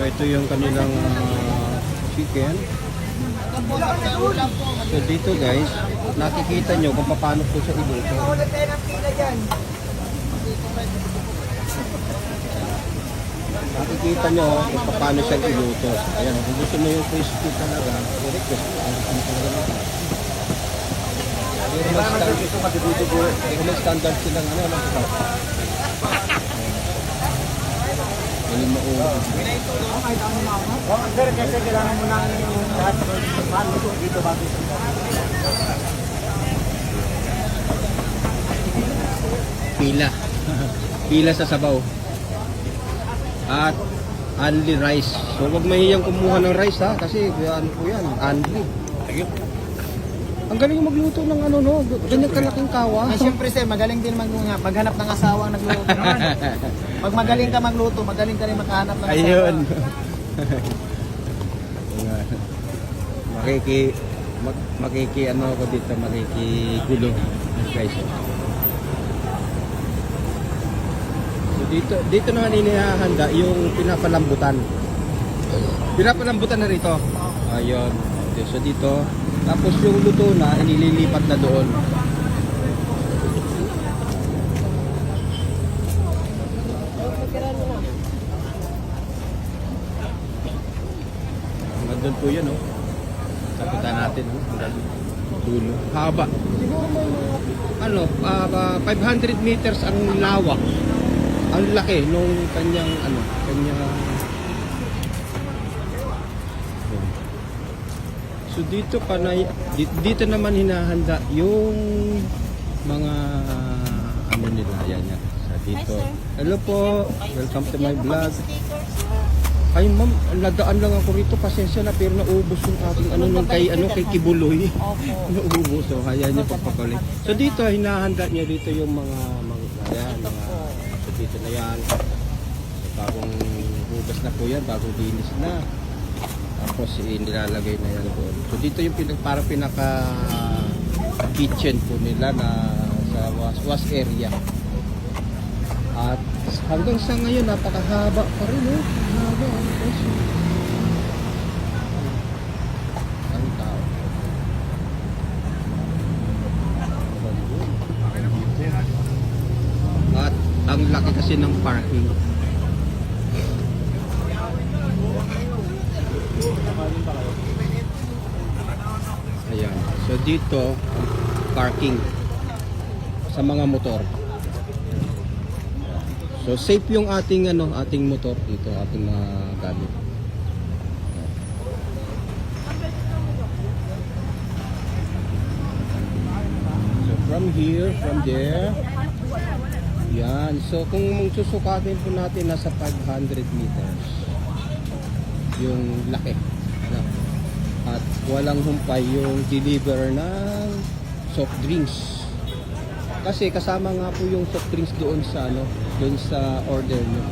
ito yung kanilang chicken. So dito guys, nakikita nyo kung paano po siya iluto. Nakikita nyo kung paano siya iluto. Ayan, kung gusto mo yung crispy talaga, i-request mo. Pero may standard silang ano lang ito. Galing maulo. Sir, kasi kailangan mo nang lahat dito bago. Pila. Pila sa sabaw. At only rice. So wag mahiyang kumuha ng rice ha, kasi ano po yan, only. Ang galing magluto ng ano no, ganyan kalaking kawa. Ay, siyempre sir, magaling din maghanap ng asawang nagluto. Pag magaling ka magluto, magaling ka rin makahanap ng asawa. Ayun. makiki ano ako dito, makikigulo guys. So dito naman inihahanda yung pinapalambutan. Pinapalambutan na rito. Ayun. Okay, so dito, tapos yung luto na inililipat na doon. Doon po yan, oh. Kapitan natin, oh. Dulo. Haba. Siguro may ano, 500 meters ang lawak. Ang laki nung kanyang, ano, kanyang... So dito dito naman hinahanda yung mga ano nila, yan. Sa dito. Hello po. Welcome to my vlog. Ay ma'am, nadaan lang ako rito, pasensya na, pero naubos yung aking ano nung kay Kibuloy. Naubos, so kaya niya pagpapalik. So dito hinahanda niya dito yung mga yan, so dito na yan. So, bagong hugas na po yan, bagong linis na. Tapos nilalagay na yan doon. So dito yung parang pinaka kitchen po nila na sa wash area. At hanggang sa ngayon napakahaba pa rin, oh. Haba, ang tao. At ang laki kasi ng parking. Ayan. So dito parking sa mga motor. So safe yung ating ating motor dito, ating mga gamit. So from here, from there. Yan. So kung susukatin po natin nasa 500 meters. Yung laki. At walang humpay yung deliver ng soft drinks. Kasi kasama nga po yung soft drinks doon sa doon sa order nyo.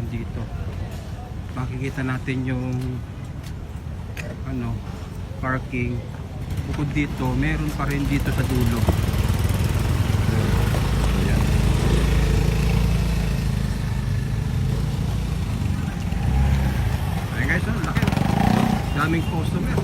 Dito makikita natin yung parking. Bukod dito meron pa rin dito sa dulo. Ayan. Ayan guys, laki, daming customer.